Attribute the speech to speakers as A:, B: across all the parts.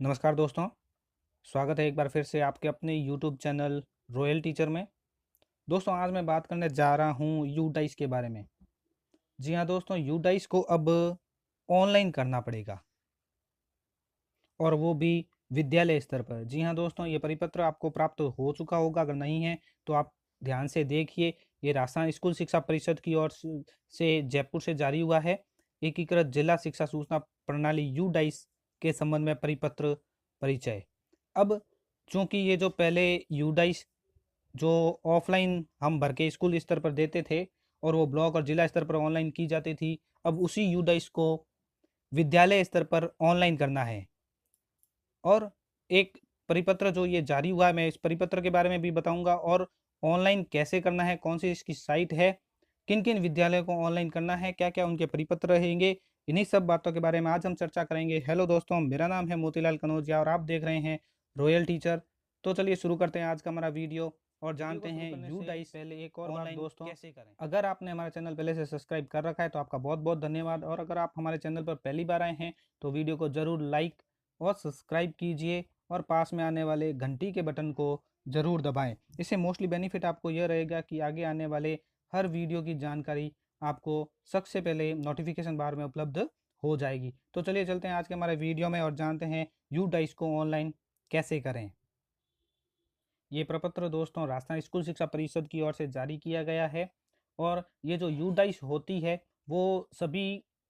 A: नमस्कार दोस्तों, स्वागत है एक बार फिर से आपके अपने यूट्यूब चैनल रॉयल टीचर में। दोस्तों आज मैं बात करने जा रहा हूँ यूडाइस के बारे में। जी हाँ दोस्तों, यूडाइस को अब ऑनलाइन करना पड़ेगा और वो भी विद्यालय स्तर पर। जी हाँ दोस्तों, ये परिपत्र आपको प्राप्त हो चुका होगा, अगर नहीं है तो आप ध्यान से देखिए। ये राजस्थान स्कूल शिक्षा परिषद की ओर से जयपुर से जारी हुआ है। एकीकृत जिला शिक्षा सूचना प्रणाली यूडाइस के संबंध में परिपत्र परिचय। अब चूंकि ये जो पहले यूडाइस जो ऑफलाइन हम भर के स्कूल स्तर पर देते थे और वो ब्लॉक और जिला स्तर पर ऑनलाइन की जाती थी, अब उसी यूडाइस को विद्यालय स्तर पर ऑनलाइन करना है। और एक परिपत्र जो ये जारी हुआ है, मैं इस परिपत्र के बारे में भी बताऊंगा और ऑनलाइन कैसे करना है, कौन सी इसकी साइट है, किन किन विद्यालयों को ऑनलाइन करना है, क्या क्या उनके परिपत्र रहेंगे, इन्हीं सब बातों के बारे में आज हम चर्चा करेंगे। हेलो दोस्तों, मेरा नाम है मोतीलाल कनौजिया और आप देख रहे हैं रॉयल टीचर। तो चलिए शुरू करते हैं आज का हमारा वीडियो और जानते हैं यू डाइस पहले एक और बात दोस्तों कैसे करें। अगर आपने हमारा चैनल पहले से सब्सक्राइब कर रखा है तो आपका बहुत बहुत धन्यवाद, और अगर आप हमारे चैनल पर पहली बार आए हैं तो वीडियो को जरूर लाइक और सब्सक्राइब कीजिए और पास में आने वाले घंटी के बटन को ज़रूर दबाएं। इससे मोस्टली बेनिफिट आपको यह रहेगा कि आगे आने वाले हर वीडियो की जानकारी आपको सबसे पहले नोटिफिकेशन बार में उपलब्ध हो जाएगी। तो चलिए चलते हैं आज के हमारे वीडियो में और जानते हैं यू डाइस को ऑनलाइन कैसे करें। ये प्रपत्र दोस्तों राजस्थान स्कूल शिक्षा परिषद की ओर से जारी किया गया है और ये जो यू डाइस होती है वो सभी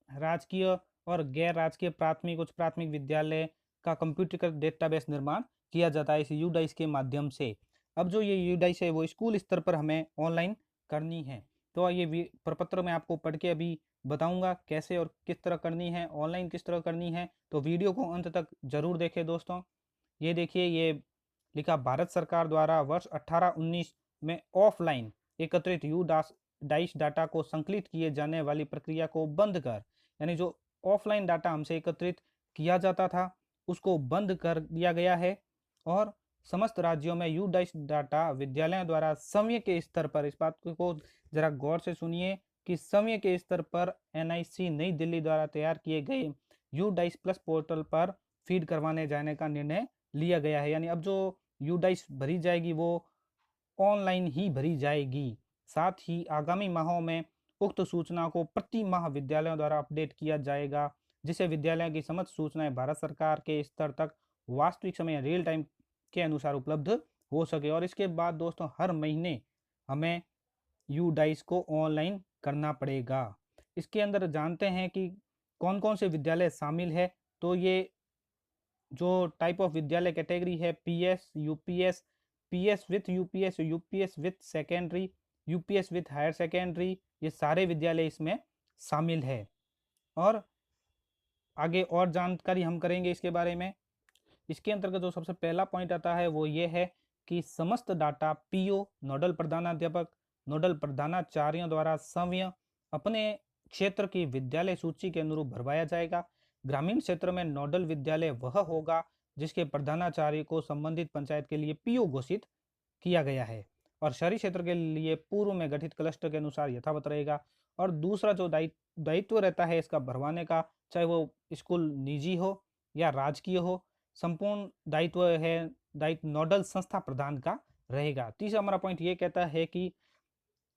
A: राजकीय और गैर राजकीय प्राथमिक उच्च प्राथमिक विद्यालय का कंप्यूटरीकृत डेटाबेस निर्माण किया जाता है इस यू डाइस के माध्यम से। अब जो ये यू डाइस है वो स्कूल स्तर पर हमें ऑनलाइन करनी है। तो ये प्रपत्र मैं आपको पढ़ के अभी बताऊंगा कैसे और किस तरह करनी है, ऑनलाइन किस तरह करनी है। तो वीडियो को अंत तक जरूर देखें दोस्तों। ये देखिए, ये लिखा भारत सरकार द्वारा वर्ष 18-19 में ऑफलाइन एकत्रित यू डाइस डाटा को संकलित किए जाने वाली प्रक्रिया को बंद कर, यानी जो ऑफलाइन डाटा हमसे एकत्रित किया जाता था उसको बंद कर दिया गया है। और समस्त राज्यों में यू डाइस डाटा विद्यालयों द्वारा समय के स्तर पर, इस बात को जरा गौर से सुनिए कि समय के स्तर पर एनआईसी नई दिल्ली द्वारा तैयार किए गए यू डाइस प्लस पोर्टल पर फीड करवाने जाने का निर्णय लिया गया है। यानी अब जो यू डाइस भरी जाएगी वो ऑनलाइन ही भरी जाएगी। साथ ही आगामी माहों में उक्त सूचना को प्रति माह विद्यालयों द्वारा अपडेट किया जाएगा, जिससे विद्यालयों की समस्त सूचनाएं भारत सरकार के स्तर तक वास्तविक समय रियल टाइम के अनुसार उपलब्ध हो सके। और इसके बाद दोस्तों हर महीने हमें यू डाइस को ऑनलाइन करना पड़ेगा। इसके अंदर जानते हैं कि कौन कौन से विद्यालय शामिल है। तो ये जो टाइप ऑफ विद्यालय कैटेगरी है, PS, UPS, PS with UPS, UPS with secondary, UPS with higher secondary, ये सारे विद्यालय इसमें शामिल है। और आगे और जानकारी हम करेंगे इसके बारे में। इसके अंतर्गत जो सबसे पहला पॉइंट आता है वो ये है कि समस्त डाटा पीओ, नोडल प्रधानाध्यापक, नोडल प्रधानाचार्यों द्वारा स्वयं अपने क्षेत्र की विद्यालय सूची के अनुरूप भरवाया जाएगा। ग्रामीण क्षेत्र में नोडल विद्यालय वह होगा जिसके प्रधानाचार्य को संबंधित पंचायत के लिए पीओ घोषित किया गया है और शहरी क्षेत्र के लिए पूर्व में गठित क्लस्टर के अनुसार यथावत रहेगा। और दूसरा जो दायित्व रहता है इसका भरवाने का, चाहे वो स्कूल निजी हो या राजकीय हो, संपूर्ण दायित्व नोडल संस्था प्रदान का रहेगा। तीसरा हमारा पॉइंट ये कहता है कि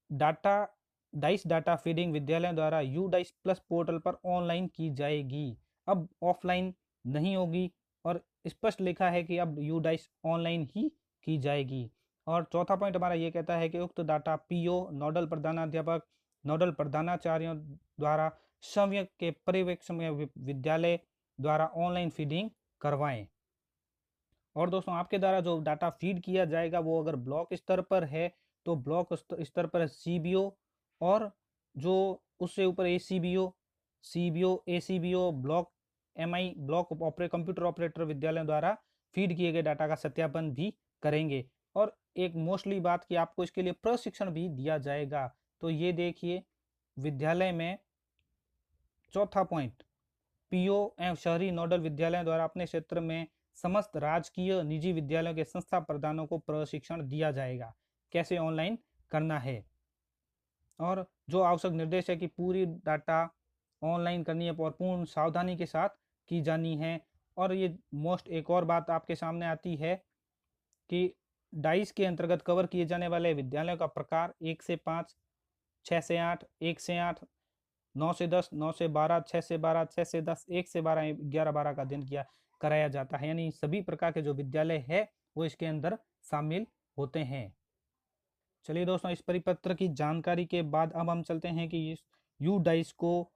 A: डाटा डाइस डाटा फीडिंग विद्यालयों द्वारा यू डाइस प्लस पोर्टल पर ऑनलाइन की जाएगी, अब ऑफलाइन नहीं होगी। और स्पष्ट लिखा है कि अब यू डाइस ऑनलाइन ही की जाएगी। और चौथा पॉइंट हमारा ये कहता है कि उक्त डाटा पीओ, नोडल प्रधानाध्यापक, नोडल प्रधानाचार्यों द्वारा समय के पर्यवेक्षण में विद्यालय द्वारा ऑनलाइन फीडिंग करवाएं। और दोस्तों आपके द्वारा जो डाटा फीड किया जाएगा वो अगर ब्लॉक स्तर पर है तो ब्लॉक स्तर पर सीबीओ, और जो उससे ऊपर ACBO, CBO, ACBO, block MI, block computer operator विद्यालयों द्वारा फीड किए गए डाटा का सत्यापन भी करेंगे। और एक मोस्टली बात कि आपको इसके लिए प्रशिक्षण भी दिया जाएगा। तो ये देखिए, विद्यालय में चौथा पॉइंट, पीओ एवं शहरी नोडल विद्यालयों द्वारा अपने क्षेत्र में समस्त राजकीय निजी विद्यालयों के संस्था प्रधानों को प्रशिक्षण दिया जाएगा कैसे ऑनलाइन करना है। और जो आवश्यक निर्देश है कि पूरी डाटा ऑनलाइन करनी है और पूर्ण सावधानी के साथ की जानी है। और ये मोस्ट एक और बात आपके सामने आती है कि डाइस के अंतर्गत कवर किए जाने वाले विद्यालयों का प्रकार 1 से 5, 6 से 8, 1 से 8, 9 से 10, 9 से 12, 6 से 12, 6 से 10, 1 से 12, 11-12 का अध्ययन कराया जाता है। यानी सभी प्रकार के जो विद्यालय है वो इसके अंदर शामिल होते हैं। चलिए दोस्तों, इस परिपत्र की जानकारी के बाद अब हम चलते हैं कि इस यू डाइस को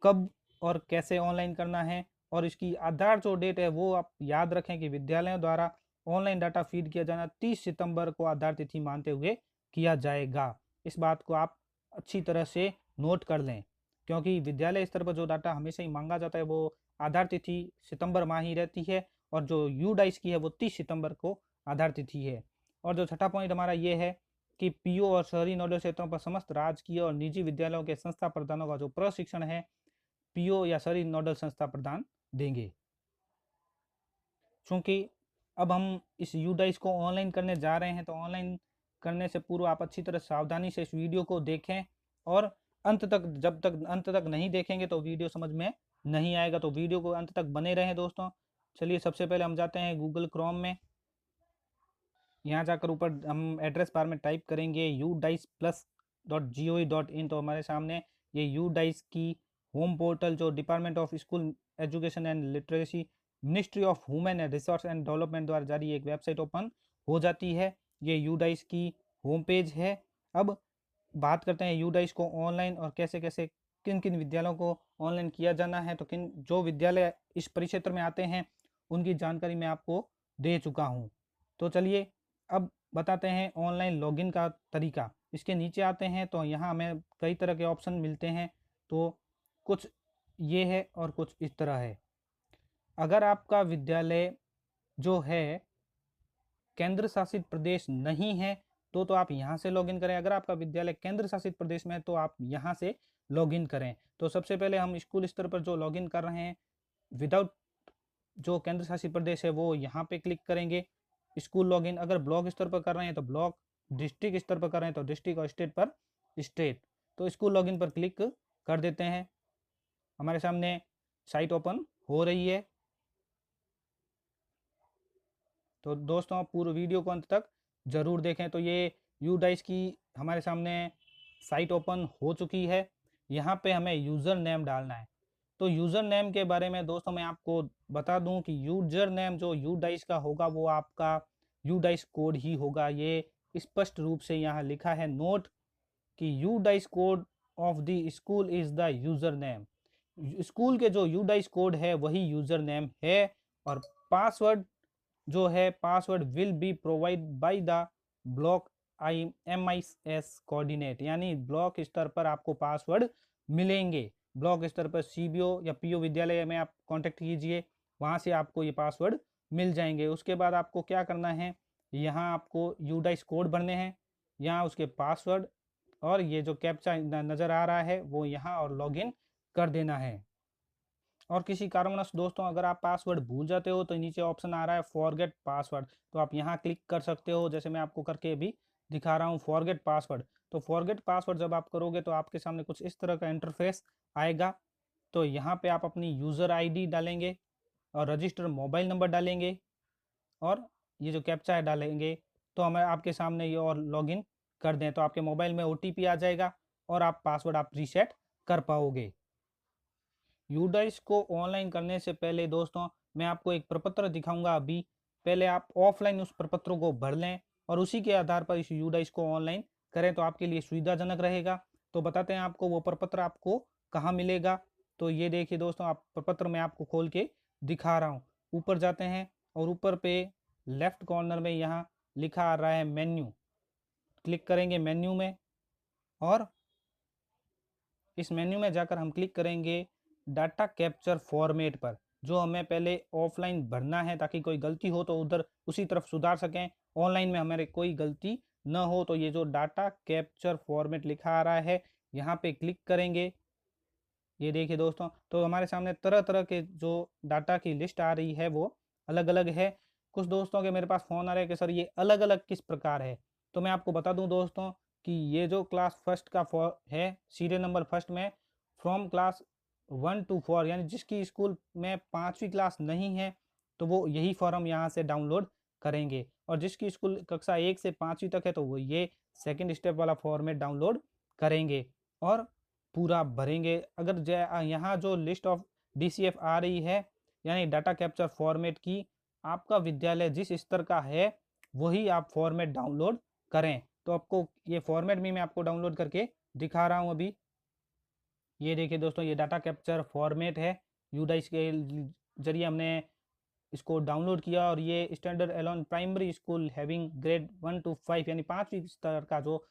A: कब और कैसे ऑनलाइन करना है। और इसकी आधार जो डेट है वो आप याद रखें कि विद्यालयों द्वारा ऑनलाइन डाटा फीड किया जाना 30 सितंबर को आधार तिथि मानते हुए किया जाएगा। इस बात को आप अच्छी तरह से नोट कर लें, क्योंकि विद्यालय स्तर पर जो डाटा हमेशा ही मांगा जाता है वो आधार तिथि सितंबर माह ही रहती है, और जो यू डाइस की है वो 30 सितंबर को आधार तिथि है। और जो छठा पॉइंट हमारा ये है कि पीओ और शहरी नोडल क्षेत्रों पर समस्त राजकीय और निजी विद्यालयों के संस्था प्रधानों का जो प्रशिक्षण है पीओ या शहरी नोडल संस्था प्रदान देंगे। चूंकि अब हम इस यू डाइस को ऑनलाइन करने जा रहे हैं, तो ऑनलाइन करने से पूर्व आप अच्छी तरह सावधानी से इस वीडियो को देखें, और अंत तक, जब तक अंत तक नहीं देखेंगे तो वीडियो समझ में नहीं आएगा। तो वीडियो को अंत तक बने रहें दोस्तों। चलिए, सबसे पहले हम जाते हैं गूगल क्रोम में। यहाँ जाकर ऊपर हम एड्रेस बार में टाइप करेंगे udiceplus.gov.in। तो हमारे सामने ये यू डाइस की होम पोर्टल, जो department of school education and literacy, ministry of women and resource and development द्वारा जारी एक वेबसाइट ओपन हो जाती है। ये यू डाइस की होम पेज है। अब बात करते हैं यू डाइस को ऑनलाइन और कैसे कैसे किन किन विद्यालयों को ऑनलाइन किया जाना है। तो किन जो विद्यालय इस परिक्षेत्र में आते हैं उनकी जानकारी मैं आपको दे चुका हूँ। तो चलिए अब बताते हैं ऑनलाइन लॉगिन का तरीका। इसके नीचे आते हैं तो यहाँ हमें कई तरह के ऑप्शन मिलते हैं। तो कुछ ये है और कुछ इस तरह है। अगर आपका विद्यालय जो है केंद्र शासित प्रदेश नहीं है तो आप यहाँ से लॉगिन करें। अगर आपका विद्यालय केंद्र शासित प्रदेश में है तो आप यहाँ से लॉगिन करें। तो सबसे पहले हम स्कूल स्तर पर जो लॉगिन कर रहे हैं विदाउट जो केंद्र शासित प्रदेश है वो यहाँ पे क्लिक करेंगे, स्कूल लॉगिन। अगर ब्लॉक स्तर पर कर रहे हैं तो ब्लॉक, डिस्ट्रिक्ट स्तर पर कर रहे हैं तो डिस्ट्रिक्ट, और स्टेट पर स्टेट। तो स्कूल लॉगिन पर क्लिक कर देते हैं। हमारे सामने साइट ओपन हो रही है। तो दोस्तों पूरे वीडियो को अंत तक ज़रूर देखें। तो ये यू डाइस की हमारे सामने साइट ओपन हो चुकी है। यहाँ पे हमें यूज़र नेम डालना है। तो यूज़र नेम के बारे में दोस्तों मैं आपको बता दूं कि यूज़र नेम जो यू डाइस का होगा वो आपका यू डाइस कोड ही होगा। ये स्पष्ट रूप से यहाँ लिखा है नोट कि you dice code of the school is the user name. School के जो यू डाइस कोड है वही यूज़र नेम है। और पासवर्ड जो है, password will be provide by the block MIS coordinate, यानी ब्लॉक स्तर पर आपको पासवर्ड मिलेंगे। ब्लॉक स्तर पर CBO या PO विद्यालय में आप कांटेक्ट कीजिए, वहाँ से आपको ये पासवर्ड मिल जाएंगे। उसके बाद आपको क्या करना है, यहाँ आपको यू डाइस कोड भरने हैं, यहाँ उसके पासवर्ड और ये जो कैप्चा नज़र आ रहा है वो यहाँ और लॉगिन कर देना है। और किसी कारणवश दोस्तों अगर आप पासवर्ड भूल जाते हो तो नीचे ऑप्शन आ रहा है फॉरगेट पासवर्ड, तो आप यहाँ क्लिक कर सकते हो, जैसे मैं आपको करके अभी दिखा रहा हूँ फॉरगेट पासवर्ड। तो फॉरगेट पासवर्ड जब आप करोगे तो आपके सामने कुछ इस तरह का इंटरफेस आएगा। तो यहाँ पे आप अपनी यूज़र ID डालेंगे और रजिस्टर मोबाइल नंबर डालेंगे और ये जो कैप्चा है डालेंगे। तो हमें आपके सामने ये और लॉगिन कर दें तो आपके मोबाइल में OTP आ जाएगा और आप पासवर्ड आप रीसेट कर पाओगे। यू डाइस को ऑनलाइन करने से पहले दोस्तों मैं आपको एक प्रपत्र दिखाऊंगा अभी। पहले आप ऑफलाइन उस प्रपत्र को भर लें और उसी के आधार पर इस यू डाइस को ऑनलाइन करें तो आपके लिए सुविधाजनक रहेगा। तो बताते हैं आपको वो प्रपत्र आपको कहाँ मिलेगा। तो ये देखिए दोस्तों, आप प्रपत्र में आपको खोल के दिखा रहा हूँ। ऊपर जाते हैं और ऊपर पे लेफ्ट कॉर्नर में यहाँ लिखा आ रहा है मेन्यू, क्लिक करेंगे मेन्यू में। और इस मेन्यू में जाकर हम क्लिक करेंगे डाटा कैप्चर फॉर्मेट पर, जो हमें पहले ऑफलाइन भरना है ताकि कोई गलती हो तो उधर उसी तरफ सुधार सकें, ऑनलाइन में हमारे कोई गलती न हो। तो ये जो डाटा कैप्चर फॉर्मेट लिखा आ रहा है यहाँ पे क्लिक करेंगे। ये देखिए दोस्तों, तो हमारे सामने तरह तरह के जो डाटा की लिस्ट आ रही है वो अलग अलग है। कुछ दोस्तों के मेरे पास फ़ोन आ रहा है कि सर ये अलग अलग किस प्रकार है। तो मैं आपको बता दूं दोस्तों, कि ये जो क्लास फर्स्ट का है सीरियल नंबर फर्स्ट में फ्रॉम क्लास 1 to 4 यानी जिसकी स्कूल में 5वीं क्लास नहीं है तो वो यही फॉर्म यहाँ से डाउनलोड करेंगे, और जिसकी स्कूल कक्षा 1 से 5वीं तक है तो वो ये सेकंड स्टेप वाला फॉर्मेट डाउनलोड करेंगे और पूरा भरेंगे। अगर यहाँ जो लिस्ट ऑफ DCF आ रही है यानी डाटा कैप्चर फॉर्मेट की, आपका विद्यालय जिस स्तर का है वही आप फॉर्मेट डाउनलोड करें। तो आपको ये फॉर्मेट भी मैं आपको डाउनलोड करके दिखा रहा हूँ अभी। ये देखिए दोस्तों, ये डाटा कैप्चर फॉर्मेट है, यूडाइस के जरिए हमने इसको डाउनलोड किया, और ये standalone primary school having grade 1 to 5 यानी 5वीं स्तर का जो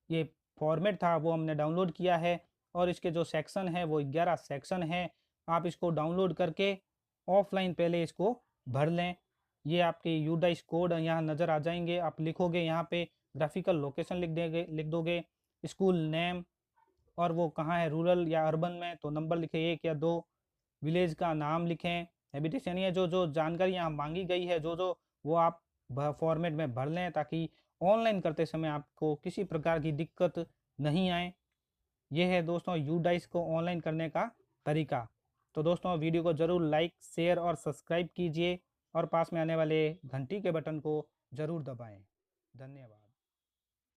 A: ये फॉर्मेट था वो हमने डाउनलोड किया है। और इसके जो सेक्शन है वो 11 सेक्शन है। आप इसको डाउनलोड करके ऑफलाइन पहले इसको भर लें। ये आपके यूडाइस कोड यहाँ नज़र आ जाएंगे। आप लिखोगे यहाँ पे ग्राफिकल लोकेशन लिख दोगे, स्कूल नेम और वो कहाँ है, रूरल या अर्बन में, तो नंबर लिखें 1 या 2, विलेज का नाम लिखें, हैबिटेशन, ये जो जो जानकारी यहाँ मांगी गई है वो आप फॉर्मेट में भर लें ताकि ऑनलाइन करते समय आपको किसी प्रकार की दिक्कत नहीं आए। ये है दोस्तों यूडाइस को ऑनलाइन करने का तरीका। तो दोस्तों वीडियो को ज़रूर लाइक, शेयर और सब्सक्राइब कीजिए, और पास में आने वाले घंटी के बटन को ज़रूर दबाएं। धन्यवाद।